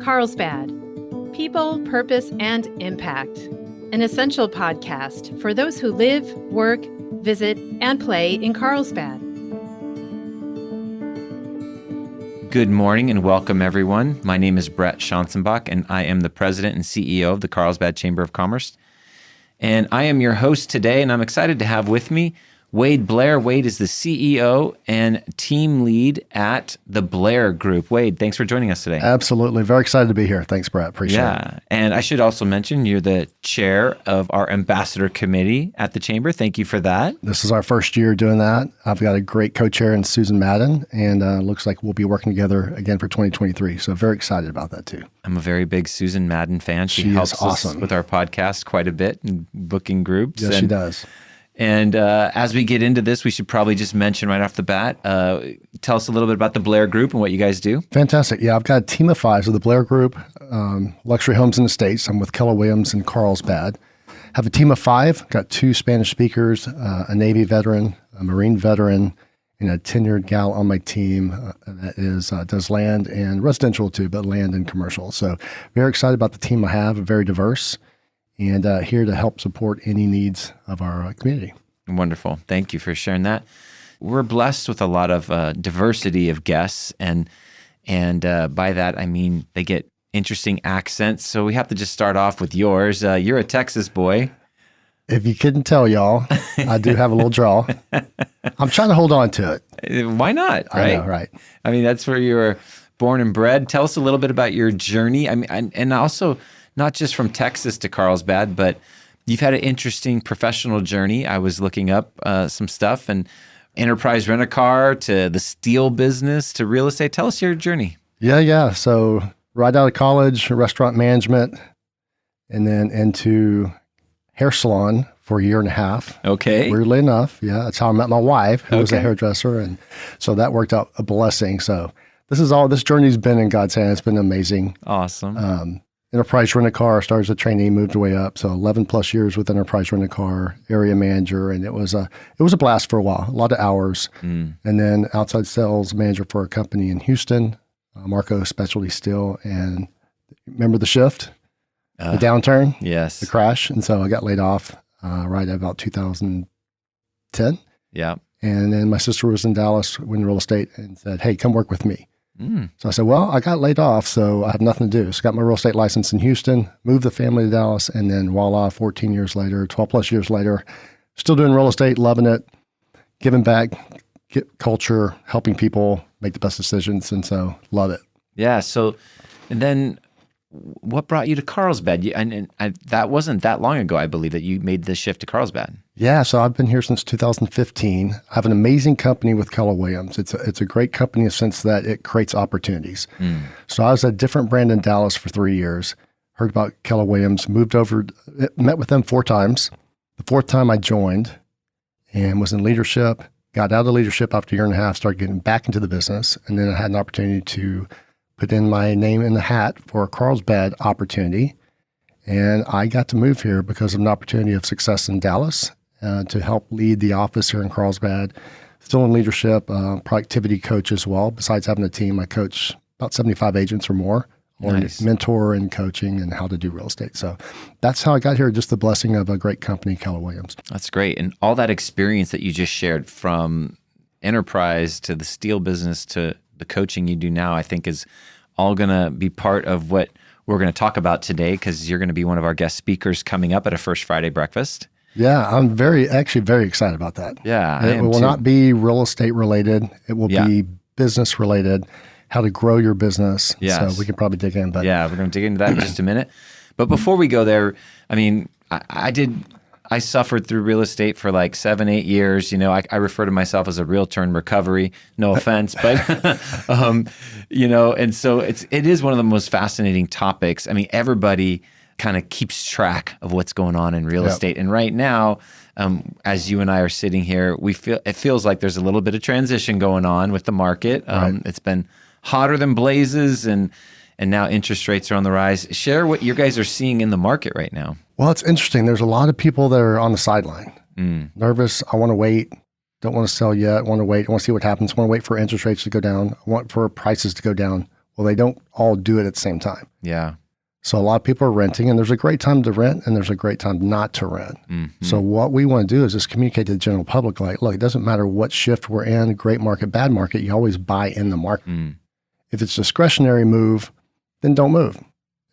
Carlsbad, People, Purpose, and Impact, an essential podcast for those who live, work, visit, and play in Carlsbad. Good morning and welcome, everyone. My name is Brett Schanzenbach, and I am the President and CEO of the Carlsbad Chamber of Commerce. And I am your host today, and I'm excited to have with me Wade Blair. Wade is the CEO and team lead at the Blair Group. Wade, thanks for joining us today. Absolutely. Very excited to be here. Thanks, Brett. Appreciate it. Yeah. And I should also mention you're the chair of our ambassador committee at the Chamber. Thank you for that. This is our first year doing that. I've got a great co-chair in Susan Madden, and looks like we'll be working together again for 2023. So very excited about that too. I'm a very big Susan Madden fan. She helps us with our podcast quite a bit and booking groups. Yes, she does. And as we get into this, we should probably just mention right off the bat, tell us a little bit about the Blair Group and what you guys do. Fantastic. Yeah, I've got a team of five. So the Blair Group, luxury homes in the States. I'm with Keller Williams in Carlsbad. Have a team of five, got two Spanish speakers, a Navy veteran, a Marine veteran, and a tenured gal on my team that does land and residential too, but land and commercial. So very excited about the team I have, very diverse. And here to help support any needs of our community. Wonderful. Thank you for sharing that. We're blessed with a lot of diversity of guests, and by that I mean they get interesting accents. So we have to just start off with yours. You're a Texas boy. If you couldn't tell, y'all, I do have a little drawl. I'm trying to hold on to it. Why not? Right? I know, right? I mean, that's where you were born and bred. Tell us a little bit about your journey. I mean, and also, not just from Texas to Carlsbad, but you've had an interesting professional journey. I was looking up some stuff, and enterprise rent-a-car to the steel business to real estate. Tell us your journey. Yeah. So right out of college, restaurant management, and then into hair salon for a year and a half. Okay. Weirdly enough, yeah, that's how I met my wife, who was a hairdresser, and so that worked out a blessing. So this journey's been in God's hand. It's been amazing. Awesome. Enterprise rent-a-car, started as a trainee, moved way up. So 11 plus years with enterprise rent-a-car, area manager. And it was a blast for a while, a lot of hours. And then outside sales manager for a company in Houston, Marco Specialty Steel. And remember the shift, the downturn, yes, the crash. And so I got laid off right at about 2010. Yeah. And then my sister was in Dallas in real estate and said, hey, come work with me. So I said, well, I got laid off, so I have nothing to do. So I got my real estate license in Houston, moved the family to Dallas, and then voila, 14 years later, 12 plus years later, still doing real estate, loving it, giving back, get culture, helping people make the best decisions. And so love it. Yeah. So, and then what brought you to Carlsbad? And that wasn't that long ago, I believe, that you made the shift to Carlsbad. Yeah, so I've been here since 2015. I have an amazing company with Keller Williams. It's a great company in the sense that it creates opportunities. So I was at a different brand in Dallas for 3 years, heard about Keller Williams, moved over, met with them 4 times. The 4th time I joined and was in leadership, got out of leadership after a year and a half, started getting back into the business, and then I had an opportunity to put in my name in the hat for a Carlsbad opportunity. And I got to move here because of an opportunity of success in Dallas to help lead the office here in Carlsbad. Still in leadership, productivity coach as well. Besides having a team, I coach about 75 agents or more on mentor and coaching and how to do real estate. So that's how I got here, just the blessing of a great company, Keller Williams. That's great. And all that experience that you just shared, from enterprise to the steel business to the coaching you do now, I think is all going to be part of what we're going to talk about today, because you're going to be one of our guest speakers coming up at a First Friday breakfast. Yeah, I'm very excited about that. Yeah, it will not be real estate related. It will be business related, how to grow your business. Yes. So we can probably dig in. But yeah, we're going to dig into that in just a minute. But before we go there, I mean, I suffered through real estate for like 7-8 years. You know, I refer to myself as a realtor in recovery. No offense, but you know, and so it is one of the most fascinating topics. I mean, everybody kind of keeps track of what's going on in real estate, and right now, as you and I are sitting here, it feels like there's a little bit of transition going on with the market. It's been hotter than blazes, and now interest rates are on the rise. Share what you guys are seeing in the market right now. Well, it's interesting. There's a lot of people that are on the sideline, nervous. I want to wait. Don't want to sell yet. I want to wait. I want to see what happens. I want to wait for interest rates to go down. I want for prices to go down. Well, they don't all do it at the same time. Yeah. So a lot of people are renting, and there's a great time to rent and there's a great time not to rent. So what we want to do is just communicate to the general public, like, look, it doesn't matter what shift we're in, great market, bad market, you always buy in the market. If it's a discretionary move, then don't move.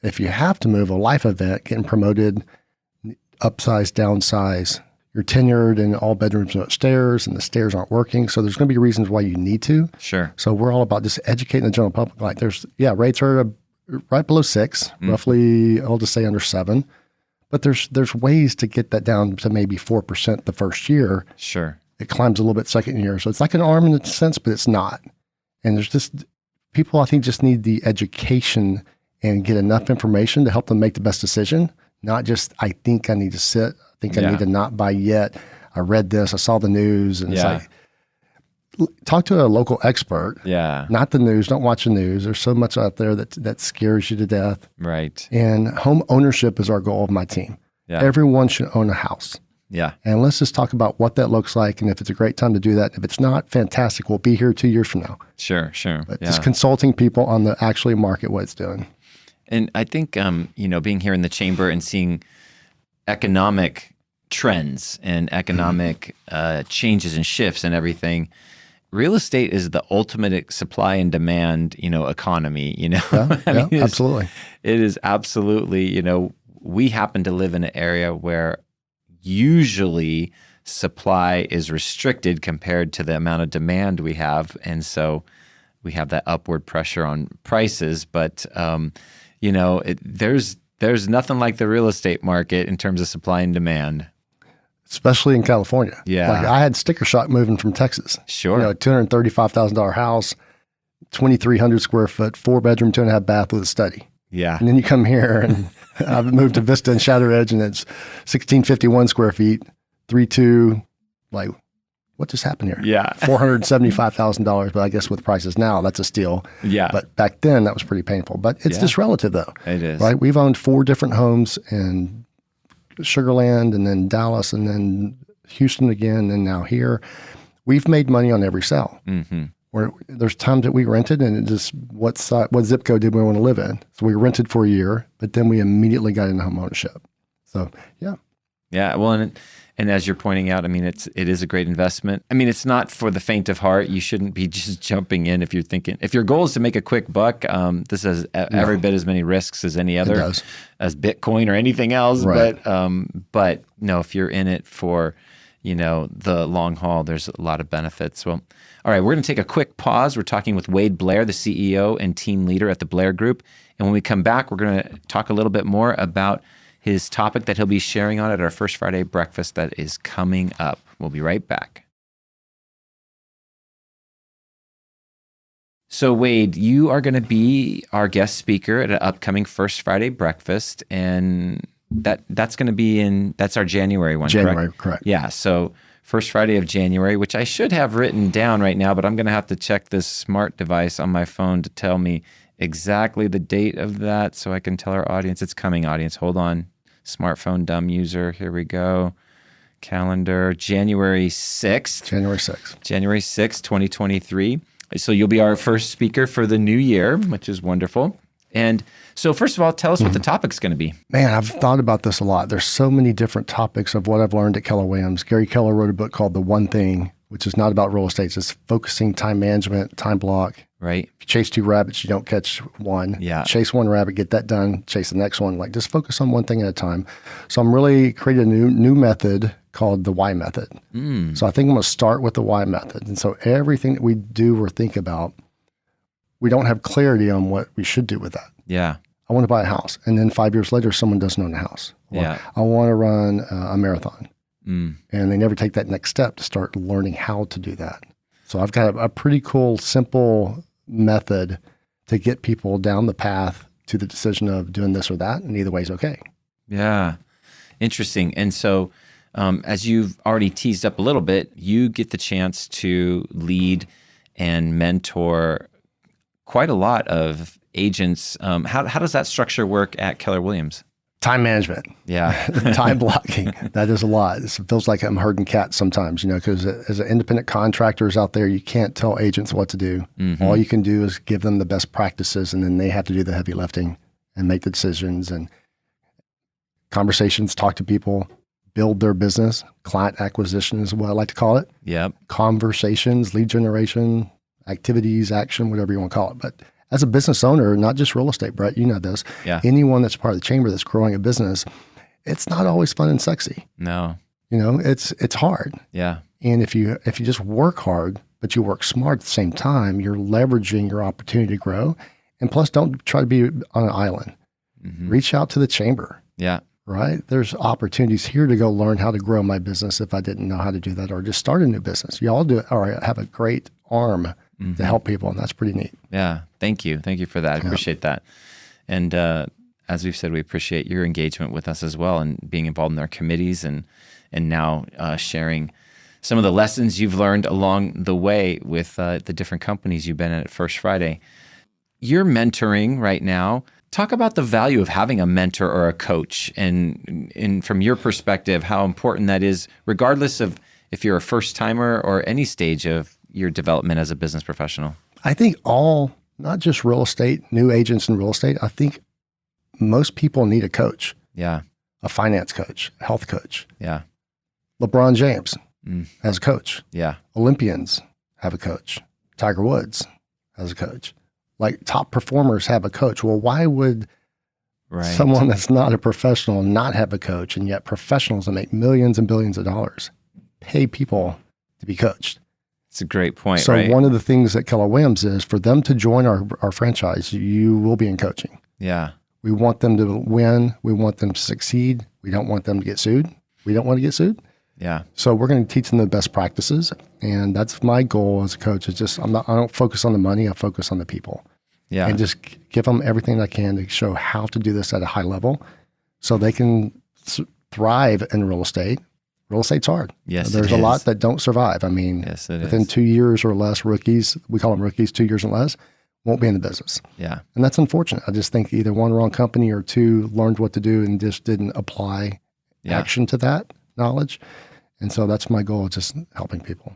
If you have to move, a life event, getting promoted, upsize, downsize, you're tenured and all bedrooms are upstairs and the stairs aren't working. So there's going to be reasons why you need to. Sure. So we're all about just educating the general public. Like rates are right below 6, roughly, I'll just say under 7. But there's ways to get that down to maybe 4% the first year. Sure. It climbs a little bit second year. So it's like an arm in a sense, but it's not. And there's just people, I think, just need the education and get enough information to help them make the best decision. Not just, I think I need to sit. I think I need to not buy yet. I read this. I saw the news. And it's like, talk to a local expert. Yeah. Not the news. Don't watch the news. There's so much out there that scares you to death. Right. And home ownership is our goal of my team. Yeah. Everyone should own a house. Yeah. And let's just talk about what that looks like. And if it's a great time to do that, if it's not, fantastic. We'll be here 2 years from now. Sure. But just consulting people on the actually market what it's doing. And I think, being here in the chamber and seeing economic trends and economic changes and shifts and everything, real estate is the ultimate supply and demand, economy, Absolutely. It is absolutely, we happen to live in an area where usually supply is restricted compared to the amount of demand we have. And so we have that upward pressure on prices, but, there's nothing like the real estate market in terms of supply and demand. Especially in California. Yeah. Like I had sticker shock moving from Texas. Sure. $235,000 house, 2,300 square foot, 4-bedroom, 2.5 bath with a study. Yeah. And then you come here and I've moved to Vista and Shadow Edge and it's 1,651 square feet, 3.2, like, what just happened here? Yeah. $475,000, but I guess with prices now, that's a steal. Yeah. But back then, that was pretty painful. But it's just relative, though. It is. Right? We've owned 4 different homes in Sugar Land and then Dallas and then Houston again and now here. We've made money on every sale. Where there's times that we rented and it just what zip code did we want to live in? So we rented for a year, but then we immediately got into home ownership. So, yeah. Yeah. Well, and as you're pointing out, I mean, it is a great investment. I mean, it's not for the faint of heart. You shouldn't be just jumping in if your goal is to make a quick buck. This has every bit as many risks as any other, as Bitcoin or anything else. Right. But no, if you're in it for, the long haul, there's a lot of benefits. Well, all right, we're going to take a quick pause. We're talking with Wade Blair, the CEO and team leader at the Blair Group. And when we come back, we're going to talk a little bit more about his topic that he'll be sharing on at our First Friday breakfast that is coming up. We'll be right back. So Wade, you are going to be our guest speaker at an upcoming First Friday breakfast, and that's going to be that's our January one, correct? Yeah, so First Friday of January, which I should have written down right now, but I'm going to have to check this smart device on my phone to tell me exactly the date of that so I can tell our audience. It's coming, audience. Hold on. Smartphone dumb user. Here we go. Calendar, January 6th. January 6th, 2023. So you'll be our first speaker for the new year, which is wonderful. And so first of all, tell us what the topic's going to be. Man, I've thought about this a lot. There's so many different topics of what I've learned at Keller Williams. Gary Keller wrote a book called The One Thing, which is not about real estate. It's just focusing, time management, time block. Right. If you chase 2 rabbits, you don't catch one. Yeah. Chase 1 rabbit, get that done, chase the next one. Like just focus on one thing at a time. So I'm really creating a new method called the why method. So I think I'm going to start with the why method. And so everything that we do or think about, we don't have clarity on what we should do with that. Yeah. I want to buy a house. And then 5 years later, someone doesn't own a house. Or I want to run a marathon. And they never take that next step to start learning how to do that. So I've got a pretty cool, simple method to get people down the path to the decision of doing this or that. And either way is okay. Yeah. Interesting. And so as you've already teased up a little bit, you get the chance to lead and mentor quite a lot of agents. How does that structure work at Keller Williams? Time management. Yeah. Time blocking. That is a lot. It feels like I'm herding cats sometimes, because as an independent contractors out there, you can't tell agents what to do. Mm-hmm. All you can do is give them the best practices, and then they have to do the heavy lifting and make the decisions and conversations, talk to people, build their business. Client acquisition is what I like to call it. Yep. Conversations, lead generation, activities, action, whatever you want to call it. But as a business owner, not just real estate, Brett, you know this. Yeah. Anyone that's part of the chamber that's growing a business, it's not always fun and sexy. No. It's hard. Yeah. And if you just work hard, but you work smart at the same time, you're leveraging your opportunity to grow. And plus, don't try to be on an island. Mm-hmm. Reach out to the chamber. Yeah. Right? There's opportunities here to go learn how to grow my business if I didn't know how to do that, or just start a new business. You all do it, or have a great arm to help people, and that's pretty neat. Yeah. Thank you. Thank you for that. I appreciate that. And as we've said, we appreciate your engagement with us as well, and being involved in our committees, and now sharing some of the lessons you've learned along the way with the different companies you've been at First Friday. You're mentoring right now. Talk about the value of having a mentor or a coach, and from your perspective, how important that is, regardless of if you're a first timer or any stage of your development as a business professional. I think not just real estate, new agents in real estate, I think most people need a coach. Yeah. A finance coach, a health coach. Yeah. LeBron James has a coach. Yeah. Olympians have a coach. Tiger Woods has a coach. Like top performers have a coach. Well, why would someone that's not a professional not have a coach? And yet professionals that make millions and billions of dollars pay people to be coached. It's a great point. So one of the things at Keller Williams is for them to join our franchise, you will be in coaching. Yeah. We want them to win. We want them to succeed. We don't want them to get sued. We don't want to get sued. Yeah. So we're going to teach them the best practices. And that's my goal as a coach is just, I don't focus on the money. I focus on the people. Yeah. And just give them everything I can to show how to do this at a high level so they can thrive in real estate. Real estate's hard. Yes, There's a lot that don't survive. I mean, yes, within 2 years or less, rookies, we call them rookies, 2 years and less, won't be in the business. Yeah. And that's unfortunate. I just think either one, wrong company, or two, learned what to do and just didn't apply action to that knowledge. And so that's my goal, just helping people.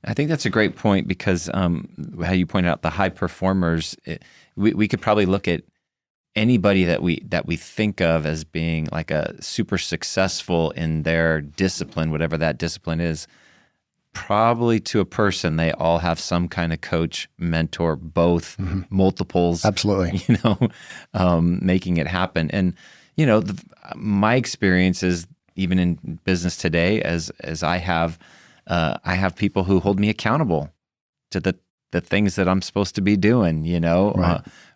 I think that's a great point because how you pointed out the high performers, we could probably look at anybody that we think of as being like a super successful in their discipline, whatever that discipline is. Probably to a person, they all have some kind of coach, mentor, both, multiples. Absolutely. Making it happen. And my experience is even in business today, as I have people who hold me accountable to the things that I'm supposed to be doing,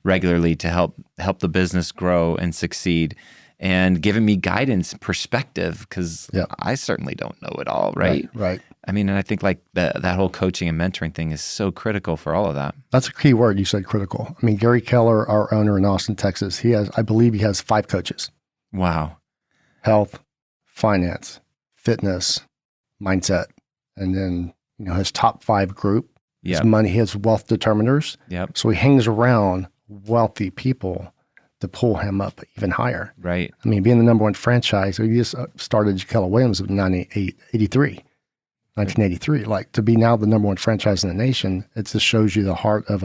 regularly to help the business grow and succeed, and giving me guidance, perspective, because I certainly don't know it all, right? Right. I mean, and I think like that whole coaching and mentoring thing is so critical for all of that. That's a key word. You said critical. I mean, Gary Keller, our owner in Austin, Texas, I believe he has 5 coaches. Wow. Health, finance, fitness, mindset, and then his top 5 group. His money, his wealth determiners. Yep. So he hangs around wealthy people to pull him up even higher. Right. I mean, being the number one franchise, we just started Keller Williams in 1983. Like, to be now the number one franchise in the nation, it just shows you the heart of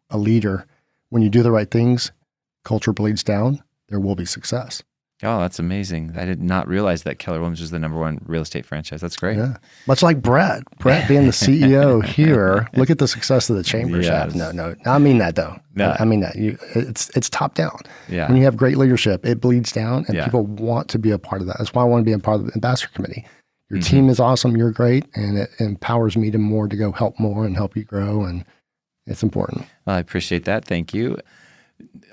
a leader. When you do the right things, culture bleeds down, there will be success. Oh, that's amazing. I did not realize that Keller Williams was the number one real estate franchise. That's great. Yeah. Much like Brett being the CEO here, look at the success of the chambers have. No. I mean that though. No. I mean that. It's top down. Yeah. When you have great leadership, it bleeds down and people want to be a part of that. That's why I want to be a part of the ambassador committee. Your team is awesome. You're great. And it empowers me to go help more and help you grow. And it's important. Well, I appreciate that. Thank you.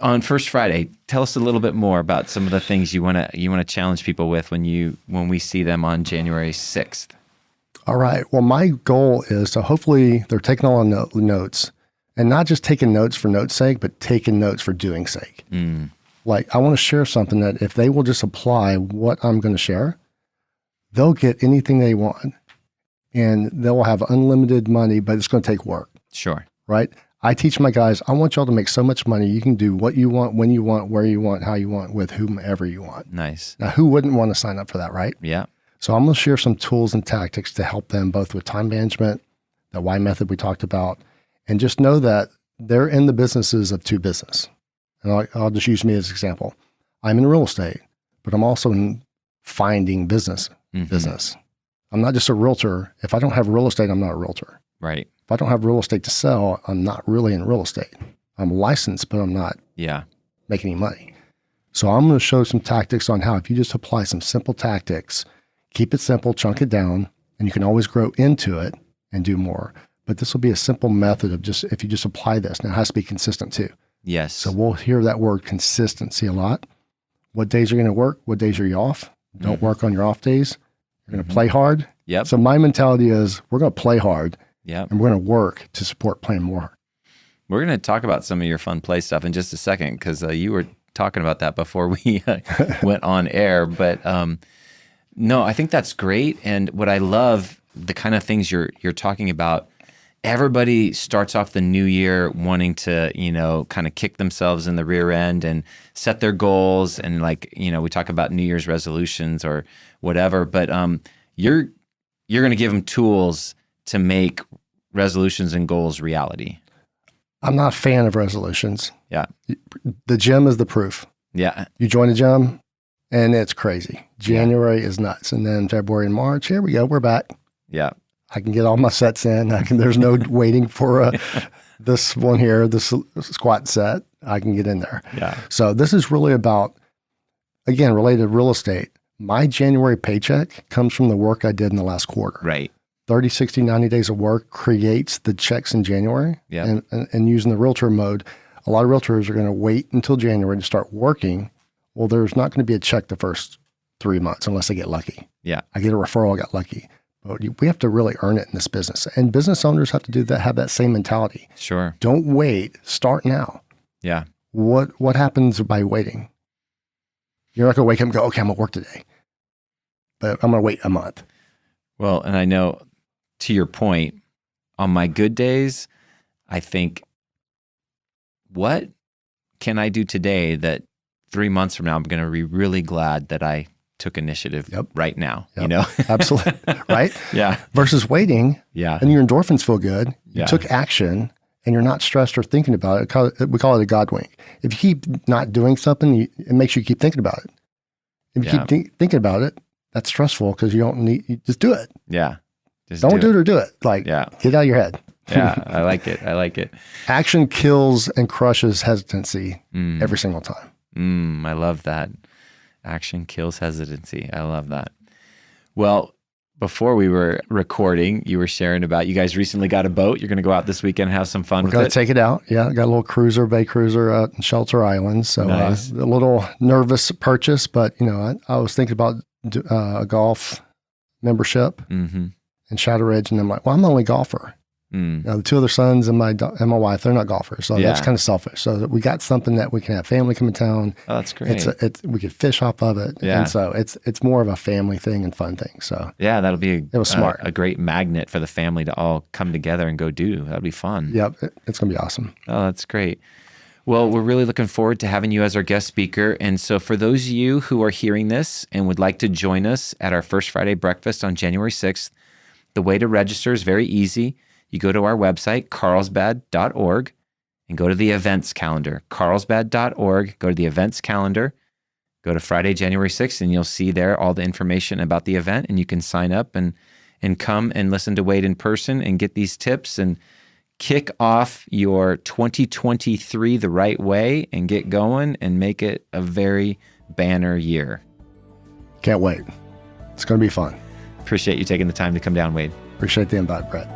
On First Friday, tell us a little bit more about some of the things you want to challenge people with when we see them on January 6th. All right. Well, my goal is to hopefully they're taking all the notes, and not just taking notes for notes' sake, but taking notes for doing sake. Like, I want to share something that if they will just apply what I'm going to share, they'll get anything they want, and they'll have unlimited money, but it's going to take work. Sure. Right? I teach my guys, I want y'all to make so much money. You can do what you want, when you want, where you want, how you want, with whomever you want. Nice. Now, who wouldn't want to sign up for that, right? Yeah. So I'm going to share some tools and tactics to help them both with time management, the why method we talked about, and just know that they're in the businesses of two business. And I'll just use me as an example. I'm in real estate, but I'm also in finding business. I'm not just a realtor. If I don't have real estate, I'm not a realtor. Right. If I don't have real estate to sell, I'm not really in real estate. I'm licensed, but I'm not making any money. So I'm going to show some tactics on how if you just apply some simple tactics, keep it simple, chunk it down, and you can always grow into it and do more. But this will be a simple method of just, if you just apply this, now it has to be consistent too. Yes. So we'll hear that word consistency a lot. What days are going to work? What days are you off? Don't work on your off days. You're going to play hard. Yep. So my mentality is we're going to play hard. Yep. And we're going to work to support playing more. We're going to talk about some of your fun play stuff in just a second because you were talking about that before we went on air. But no, I think that's great. And what I love, the kind of things you're talking about, everybody starts off the new year wanting to, kind of kick themselves in the rear end and set their goals. And we talk about New Year's resolutions or whatever, but you're going to give them tools to make resolutions and goals reality. I'm not a fan of resolutions. Yeah. The gym is the proof. Yeah. You join a gym and it's crazy. January is nuts. And then February and March, here we go. We're back. Yeah. I can get all my sets in. There's no waiting for this one here, this squat set. I can get in there. Yeah. So this is really about, again, related to real estate. My January paycheck comes from the work I did in the last quarter. Right. 30, 60, 90 days of work creates the checks in January. Yeah. And using the realtor mode, a lot of realtors are going to wait until January to start working. Well, there's not going to be a check the first 3 months unless I get lucky. Yeah. I get a referral, I got lucky. But we have to really earn it in this business. And business owners have to do that, have that same mentality. Sure. Don't wait. Start now. Yeah. What happens by waiting? You're not going to wake up and go, okay, I'm going to work today. But I'm going to wait a month. Well, and I know, to your point, on my good days, I think, what can I do today that 3 months from now I'm going to be really glad that I took initiative right now? Absolutely. Right? Yeah. Versus waiting. Yeah. And your endorphins feel good. You took action and you're not stressed or thinking about it. We call it a God wink. If you keep not doing something, it makes you keep thinking about it. If you keep thinking about it, that's stressful because you just do it. Yeah. Just don't do it or do it. Get out of your head. Yeah. I like it. I like it. Action kills and crushes hesitancy every single time. I love that. Action kills hesitancy. I love that. Well, before we were recording, you were sharing about you guys recently got a boat. You're going to go out this weekend and have some fun with it. We're going to take it out. Yeah, got a little bay cruiser out in Shelter Island. So nice. A little nervous purchase, but I was thinking about a golf membership in Shadow Ridge, and I'm like, well, I'm the only golfer. The two other sons and my wife, they're not golfers, so that's kind of selfish. So we got something that we can have family come in town. Oh, that's great. We could fish off of it, and so it's more of a family thing and fun thing. So yeah, that'll be it was smart. A great magnet for the family to all come together and go do. That'll be fun. Yep, it's gonna be awesome. Oh, that's great. Well, we're really looking forward to having you as our guest speaker. And so for those of you who are hearing this and would like to join us at our First Friday breakfast on January 6th, the way to register is very easy. You go to our website, carlsbad.org, and go to the events calendar, carlsbad.org, go to the events calendar, go to Friday, January 6th, and you'll see there all the information about the event, and you can sign up and come and listen to Wade in person and get these tips and kick off your 2023 the right way and get going and make it a very banner year. Can't wait. It's going to be fun. Appreciate you taking the time to come down, Wade. Appreciate the invite, Brett.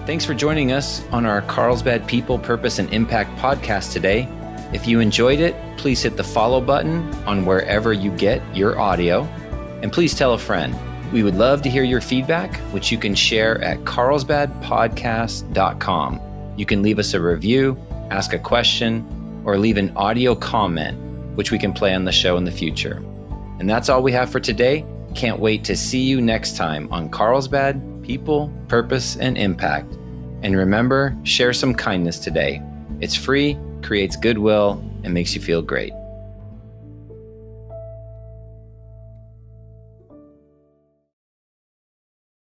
Thanks for joining us on our Carlsbad People, Purpose, and Impact podcast today. If you enjoyed it, please hit the follow button on wherever you get your audio. And please tell a friend. We would love to hear your feedback, which you can share at carlsbadpodcast.com. You can leave us a review, ask a question, or leave an audio comment, which we can play on the show in the future. And that's all we have for today. Can't wait to see you next time on Carlsbad People, Purpose, and Impact. And remember, share some kindness today. It's free, creates goodwill, and makes you feel great.